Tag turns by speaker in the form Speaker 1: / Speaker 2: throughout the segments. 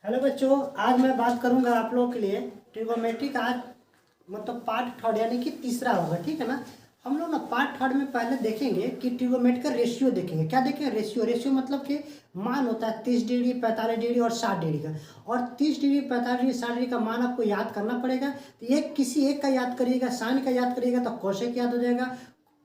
Speaker 1: Hello बच्चों, आज मैं बात करूंगा आप लोगों के लिए ट्रिगोनोमेट्री का। आज मतलब पार्ट थर्ड यानी कि तीसरा होगा, ठीक है ना। हम लोग ना पार्ट थर्ड में पहले देखेंगे कि ट्रिगोनोमेट्री का रेशियो देखेंगे। क्या देखेंगे? रेशियो। रेशियो मतलब कि मान होता है 30 डिग्री, 45 डिग्री और 60 डिग्री का। और 30 डिग्री, 45 डिग्री, 60 डिग्री का मान आपको याद करना पड़ेगा। तो ये किसी एक का याद करिएगा, साइन का याद करिएगा तो कोसेक याद हो जाएगा।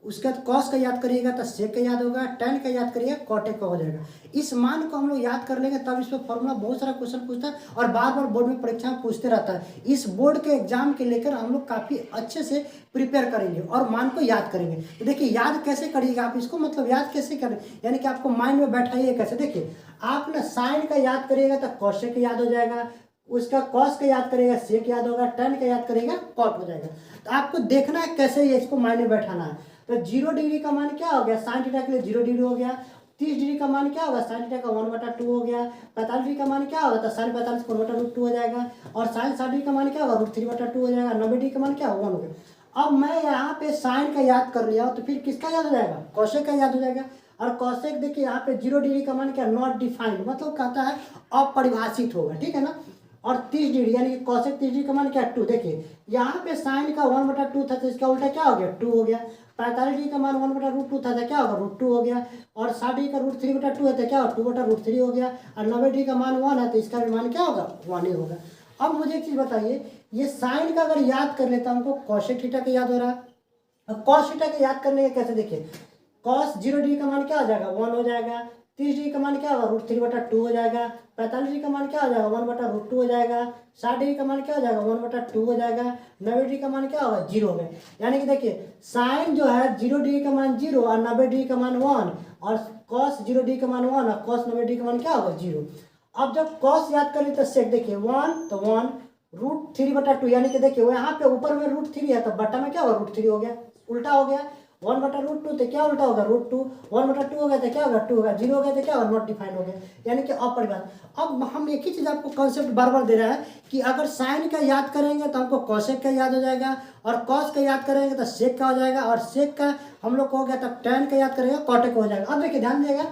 Speaker 1: उसके बाद कॉस का याद करिएगा तो सेक का याद होगा, टेन का याद करिएगा कॉटेक का हो जाएगा। इस मान को हम लोग याद कर लेंगे तब इस पर फॉर्मूला बहुत सारा क्वेश्चन पूछता है और बार बार बोर्ड में परीक्षा में पूछते रहता है। इस बोर्ड के एग्जाम के लेकर हम लोग काफ़ी अच्छे से प्रिपेयर करेंगे और मान को याद करेंगे। तो देखिए याद कैसे करिएगा आप इसको, मतलब याद कैसे करें, यानी कि आपको माइंड में बैठाइए कैसे। देखिए आप ना साइन का याद करिएगा तो कॉसेक याद हो जाएगा, उसका कॉस का याद करेगा सेक याद होगा, टेन का याद करेगा कॉट हो जाएगा। तो आपको देखना है कैसे ये इसको माइंड में बैठाना है। तो 0 डिग्री का मान क्या हो गया? साइन थीटा के लिए 0 डिग्री हो गया। 30 डिग्री का मान क्या होगा? साइन थीटा का 1/2 हो गया। 45 डिग्री का मान क्या होगा? तो साइन 45 का 1/√2 हो जाएगा। और साइन 60 डिग्री का मान क्या होगा? √3/2 हो जाएगा। 90 डिग्री का मान क्या होगा? 1 हो गया। अब मैं यहाँ पे साइन का याद कर लिया हूँ तो फिर किसका याद हो जाएगा? कॉसेक का याद हो जाएगा। और कॉसेक देखिए यहाँ पे 0 डिग्री का मान क्या? नॉट डिफाइंड, मतलब कहता है अपरिभाषित होगा, ठीक है ना। और 30 डिग्री यानी कि कॉसेक 30 डिग्री का मान क्या? 2। देखिए यहाँ पे साइन का 1/2 था तो इसका उल्टा क्या हो गया? 2 हो गया। 45 डिग्री का मान 1/√2 था तो क्या होगा? √2 हो गया। और 60 डिग्री का √3/2 है तो क्या होगा? 2/√3 हो गया। और 90 डिग्री का मान 1 है तो इसका भी मान क्या होगा? 1 ही होगा। अब मुझे एक चीज़ बताइए, ये साइन का अगर याद कर लेता हमको कॉसेक थीटा का याद हो रहा है। अब कॉस थीटा का याद करने का कैसे? देखिए कॉस 0 डिग्री का मान क्या हो जाएगा? 1 हो जाएगा। 30 डिग्री का मान क्या होगा? √3/2 हो जाएगा। 45 डिग्री का मान क्या हो जाएगा? 1/√2 हो जाएगा। 60 डिग्री का मान क्या हो जाएगा? 1/2 हो जाएगा। 90 डिग्री का मान क्या होगा? 0 हो गया। यानी कि देखिए साइन जो है 0 डिग्री का मान 0 और 90 डिग्री का मान 1, और कॉस 0 डिग्री का मान 1 और कॉस 90 डिग्री का मान क्या होगा? 0। अब जब कॉस याद करें तो सेक देखिए 1 तो 1, √3/2 यानी कि देखिए वो यहाँ पे ऊपर में √3 है तो बटा में क्या होगा? √3 हो गया, उल्टा हो गया। 1/√2 तो क्या उल्टा होगा? √2। 1/2 हो गया तो क्या होगा? 2 होगा। 0 हो गया तो क्या होगा? नॉट डिफाइंड हो गया, यानी कि अपरिभाषित। अब हम एक ही चीज़ आपको कंसेप्ट बार बार दे रहा है कि अगर साइन का याद करेंगे तो हमको कॉसेक का याद हो जाएगा, और कॉस का याद करेंगे तो सेक का हो जाएगा, और सेक का हम लोग को हो गया तब टेन का याद करेंगे कॉटेक हो जाएगा। अब देखिए ध्यान दिएगा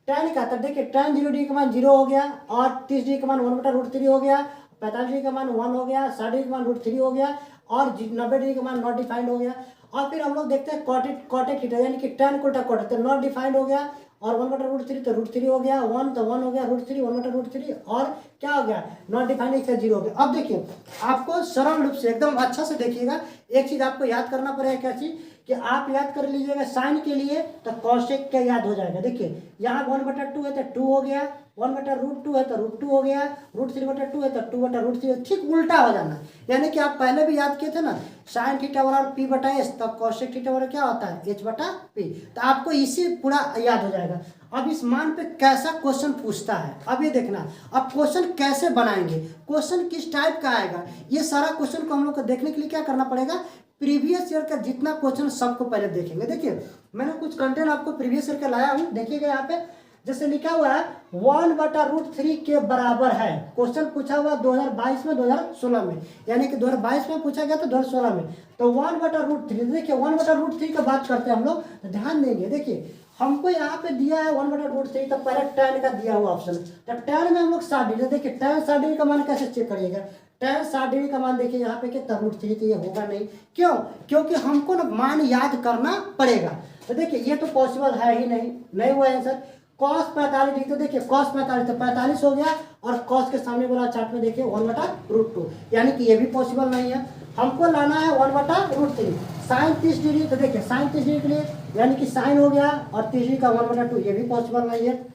Speaker 1: टेन का, तब देखिए टेन 0 डिग्री का मान 0 हो गया, और 30 डिग्री का मान 1/√3 हो गया, 45 डिग्री का मान 1 हो गया, 60 डिग्री का मान √3 हो गया, और 90 डिग्री का मान नॉट डिफाइंड हो गया। और फिर हम लोग देखते हैं कॉटेक थीटा यानी कि टेन कोटा कॉटेक, तो नॉट डिफाइंड हो गया, और 1/√3 तो √3 हो गया, 1 तो 1 हो गया, √3 1/√3, और क्या हो गया? नॉट डिफाइंड, इसका 0 हो गया। अब देखिए आपको सरल रूप से एकदम अच्छा से देखिएगा, एक चीज़ आपको याद करना पड़ेगा। क्या चीज़? कि आप याद कर लीजिएगा साइन के लिए तो कॉसेक क्या याद हो जाएगा। देखिए यहाँ 1/2 है तो 2 हो गया, 1/√2 है तो √2 हो गया, √3/2 है तो 2/√3, ठीक उल्टा हो जाना। यानी कि आप पहले भी याद किए थे ना, साइन थीटा बराबर P/S, तब कॉसेक थीटा बराबर क्या होता है? H/P। तो आपको इसी पूरा याद हो जाएगा। अब इस मान पे कैसा क्वेश्चन पूछता है अब ये देखना। अब क्वेश्चन कैसे बनाएंगे, क्वेश्चन किस टाइप का आएगा, ये सारा क्वेश्चन को हम लोग को देखने के लिए क्या करना पड़ेगा? प्रीवियस ईयर का जितना क्वेश्चन सबको पहले देखेंगे। देखिए मैंने कुछ कंटेंट आपको प्रीवियस ईयर का लाया हूँ, देखिएगा यहाँ पे जैसे लिखा हुआ है 1/√3 के बराबर है। क्वेश्चन पूछा हुआ 2022 में, 2016 में, यानी कि 2022 में पूछा गया तो 2016 में। तो 1/√3, देखिए 1/√3 का बात करते हैं हम लोग, तो ध्यान देंगे। देखिए हमको यहाँ पे दिया है 1/√3, तो पहले टेन का दिया हुआ ऑप्शन, तो टेन में हम लोग 60 डिग्री, देखिए टेन 60 डिग्री का मान कैसे चेक करिएगा? टेन 60 डिग्री का मान देखिए यहाँ पे कितना √3, तो ये होगा नहीं। क्यों? क्योंकि हमको ना मान याद करना पड़ेगा। तो देखिए ये तो पॉसिबल है ही नहीं हुआ आंसर। कॉस 45 डिग्री, तो देखिए कॉस 45 तो 45 हो गया, और कॉस के सामने वाला चार्ट में देखिए 1/√2, यानी कि ये भी पॉसिबल नहीं है। हमको लाना है 1/√3। साइन 30 डिग्री, तो देखिए साइन 30 डिग्री के लिए यानी कि साइन हो गया, और 30 डिग्री का 1/2, ये भी पॉसिबल नहीं है।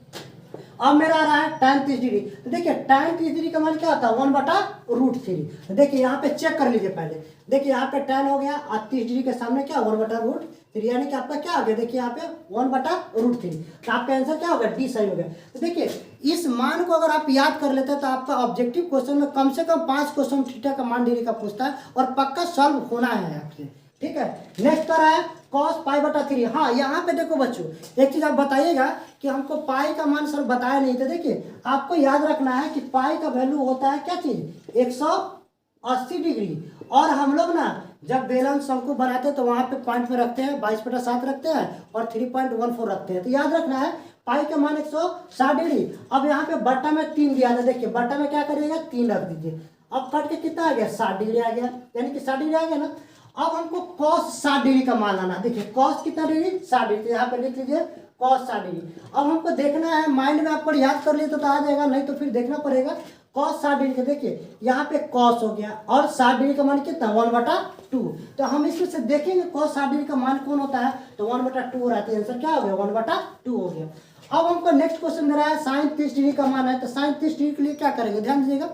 Speaker 1: अब मेरा आ रहा है tan 30 डिग्री, तो देखिए tan 30 डिग्री का मान क्या होता है? 1/√3। तो देखिए यहाँ पे चेक कर लीजिए पहले, देखिए यहाँ पे tan हो गया, और 30 डिग्री के सामने क्या? 1/√3, यानी कि आपका क्या आ गया? देखिए यहाँ पे 1/√3, तो आपका आंसर क्या होगा? डी सही हो गया। तो देखिए इस मान को अगर आप याद कर लेते हैं तो आपका ऑब्जेक्टिव क्वेश्चन में कम से कम 5 क्वेश्चन थीटा का मान डिग्री का पूछता है, और पक्का सॉल्व होना है आपसे, ठीक है। नेक्स्ट आ रहा है cos π/3। हाँ यहाँ पे देखो बच्चों, एक चीज आप बताइएगा कि हमको पाई का मान सर बताया नहीं था। देखिए आपको याद रखना है कि पाई का वैल्यू होता है क्या चीज? 180 डिग्री। और हम लोग ना जब बेलन शंकु बनाते हैं तो वहां पे पॉइंट में रखते हैं 22/7 रखते हैं और 3.14 रखते हैं। तो याद रखना है पाई का मान 160 डिग्री। अब यहाँ पे बट्टा में 3 दिया था, देखिए बट्टा में क्या करिएगा 3 रख दीजिए। अब कट के कितना आ गया 60 डिग्री आ गया, यानी कि 60 डिग्री आ गया ना। अब हमको कॉस 60 डिग्री का मान लाना, देखिए कॉस कितना डिग्री 60 डिग्री, यहाँ पे लिख लीजिए कॉस 60 डिग्री। अब हमको देखना है, माइंड में आप पर याद कर लिए तो आ जाएगा, नहीं तो फिर देखना पड़ेगा। कॉस 60 डिग्री का देखिए यहाँ पे कॉस हो गया और 60 डिग्री का मान कितना 1/2। तो हम इसमें से देखेंगे कॉस 60 डिग्री का मान कौन होता है, तो 1/2 हो रहा है, तो आंसर क्या हो गया 1/2 हो गया। अब हमको नेक्स्ट क्वेश्चन दे रहा है साइन 30 डिग्री का मान है, तो साइन 30 डिग्री के लिए क्या करेंगे, ध्यान दीजिएगा।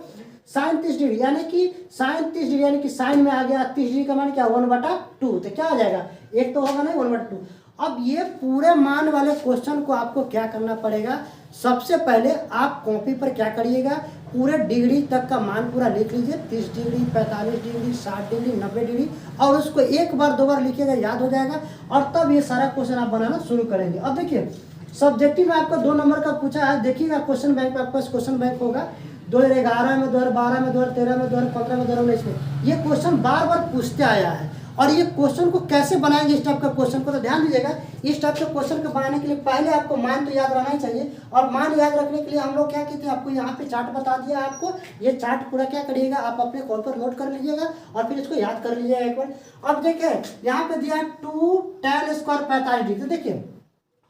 Speaker 1: साइन 30 डिग्री यानी कि साइन 30 डिग्री यानी कि साइन में आ गया 30 डिग्री का मान क्या 1/2, तो क्या हो जाएगा एक तो होगा नहीं 1/2। अब ये पूरे मान वाले क्वेश्चन को आपको क्या करना पड़ेगा, सबसे पहले आप कॉपी पर क्या करिएगा, पूरे डिग्री तक का मान पूरा लिख लीजिए, 30 डिग्री 45 डिग्री 60 डिग्री 90 डिग्री, और उसको एक बार 2 बार लिखिएगा, याद हो जाएगा, और तब ये सारा क्वेश्चन आप बनाना शुरू करेंगे। अब देखिए सब्जेक्टिव में आपको 2 नंबर का पूछा है, देखिएगा क्वेश्चन बैंक में आपका क्वेश्चन बैंक होगा 2011 में, 2012 में, 2013 में, 2015 में, 2019 में। ये क्वेश्चन बार बार पूछते आया है, और ये क्वेश्चन को कैसे बनाएंगे इस टाइप का क्वेश्चन को, तो ध्यान दीजिएगा। इस टाइप के क्वेश्चन को बनाने के लिए पहले आपको मान तो याद रहना ही चाहिए, और मान याद रखने के लिए हम लोग क्या कहते हैं, आपको यहाँ पे चार्ट बता दिया। आपको ये चार्ट पूरा क्या करिएगा, आप अपने कॉल पर नोट कर लीजिएगा और फिर इसको याद कर लीजिएगा एक बार। अब देखिए यहाँ पे दिया 2 tan स्क्वायर 45 डिग्री, तो देखिए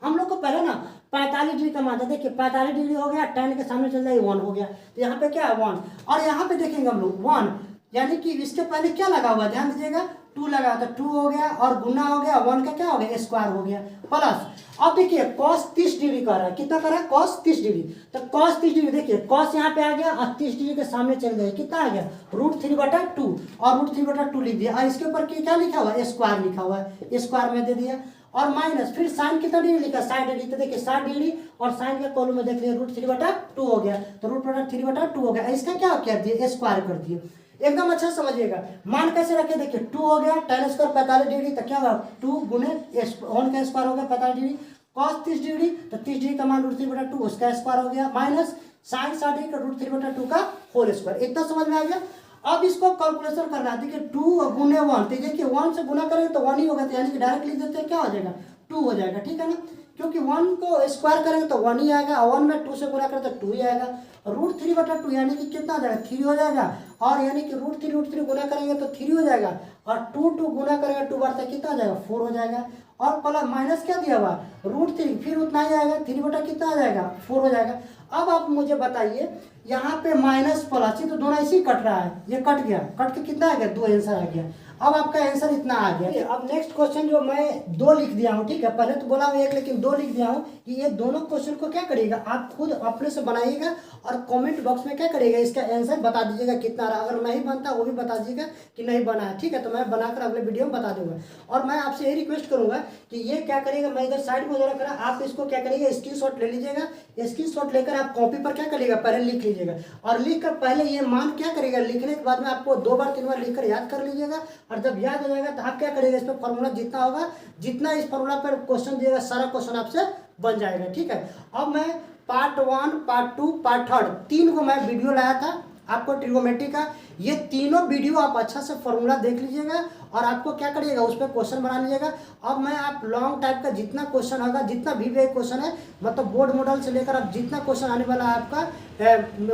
Speaker 1: हम लोग को पहले ना 45 डिग्री का मान था, देखिए 45 डिग्री हो गया, tan के सामने चल जाए 1 हो गया, तो यहाँ पे क्या है 1, और यहाँ पे देखेंगे हम लोग 1 यानी कि इसके पहले क्या लगा हुआ है, ध्यान दीजिएगा 2 लगा, तो 2 हो गया और गुना हो गया 1 का क्या हो गया स्क्वायर हो गया प्लस। अब देखिए cos 30 डिग्री कर रहा है, कितना कर रहा है cos 30 डिग्री, तो cos 30 डिग्री देखिए cos यहाँ पे आ गया और 30 डिग्री के सामने चल गए, कितना आ गया √3/2, और √3/2 लिख दिया, और इसके ऊपर क्या लिखा हुआ है स्क्वायर लिखा हुआ है, स्क्वायर में दे दिया, और माइनस फिर साइन कितना डिग्री लिखा 60 डिग्री, तो देखिए 60 डिग्री और साइन के कॉलम में देख लिया √3/2 हो गया, तो √3/2 हो गया, इसका क्या कर दिए स्क्वायर कर दिए। एकदम अच्छा समझिएगा, मान कैसे रखे, देखिए 2 हो गया tan स्क्वायर 45 डिग्री, तो क्या होगा 2 गुने 1 का स्क्वायर हो गया 45 डिग्री, cos 30 डिग्री, तो 30 डिग्री का मान √3/2 उसका स्क्वायर हो गया, माइनस साइन 60 डिग्री का √3/2 का होल स्क्वायर। इतना समझ में आ गया। अब इसको कैलकुलेशन करना है, देखिए 2 गुने 1, तो देखिए 1 से गुना करेंगे तो 1 ही होगा, तो यानी कि डायरेक्ट लिख देते हैं, क्या हो जाएगा 2 हो जाएगा, ठीक है ना, क्योंकि 1 को स्क्वायर करेंगे तो 1 ही आएगा, और 1 में 2 से गुना करें तो 2 ही आएगा, √3/2 यानी कि कितना आ जाएगा 3 हो जाएगा, और यानी कि √3 गुना करेंगे तो 3 हो जाएगा, और 2 गुना करेंगे 2 बार तक कितना आ जाएगा 4 हो जाएगा, और प्लस माइनस क्या दिया हुआ √3 फिर उतना ही आएगा, 3 कितना आ जाएगा 4 हो जाएगा। अब आप मुझे बताइए यहाँ पे माइनस प्लस, तो दोनों इसी कट रहा है, ये कट गया, कट के कितना आ गया 2 आंसर आ गया। अब आपका आंसर इतना आ गया। अब नेक्स्ट क्वेश्चन जो मैं 2 लिख दिया हूँ, ठीक है, पहले तो बोला हूँ 1 लेकिन 2 लिख दिया हूँ, कि ये दोनों क्वेश्चन को क्या करिएगा आप खुद अपने से बनाइएगा, और कमेंट बॉक्स में क्या करिएगा इसका आंसर बता दीजिएगा कितना रहा, अगर नहीं बनता वो भी बता दीजिएगा कि नहीं बना है, ठीक है, तो मैं बनाकर अगले वीडियो में बता दूंगा। और मैं आपसे यही रिक्वेस्ट करूंगा कि ये क्या करिएगा, मैं इधर साइड में उधर करा, आप इसको क्या करिएगा स्क्रीनशॉट ले लीजिएगा, स्क्रीनशॉट लेकर आप कॉपी पर क्या करिएगा पहले लिख लीजिएगा, और लिख कर पहले ये मान क्या करिएगा, लिखने के बाद में आपको 2 बार 3 बार लिखकर याद कर लीजिएगा, और जब याद हो जाएगा तो आप क्या करिएगा इस पर फॉर्मूला जितना होगा, जितना इस फॉर्मूला पर क्वेश्चन दिएगा सारा क्वेश्चन आपसे बन जाएगा, ठीक है। अब मैं पार्ट 1 पार्ट 2 पार्ट 3 3 को मैं वीडियो लाया था आपको ट्रिगोनोमेट्री का, ये तीनों वीडियो आप अच्छा से फॉर्मूला देख लीजिएगा, और आपको क्या करिएगा उस पर क्वेश्चन बना लीजिएगा। अब मैं आप लॉन्ग टाइप का जितना क्वेश्चन होगा, जितना भी क्वेश्चन है, मतलब बोर्ड मॉडल से लेकर अब जितना क्वेश्चन आने वाला है आपका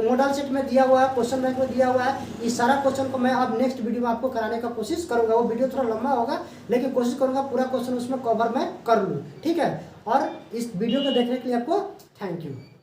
Speaker 1: मॉडल सेट में दिया हुआ है, क्वेश्चन बैंक में दिया हुआ है, इस सारा क्वेश्चन को मैं अब नेक्स्ट वीडियो में आपको कराने का कोशिश करूंगा। वो वीडियो थोड़ा लंबा होगा लेकिन कोशिश करूंगा पूरा क्वेश्चन उसमें कवर मैं कर लूँ, ठीक है। और इस वीडियो को देखने के लिए आपको थैंक यू।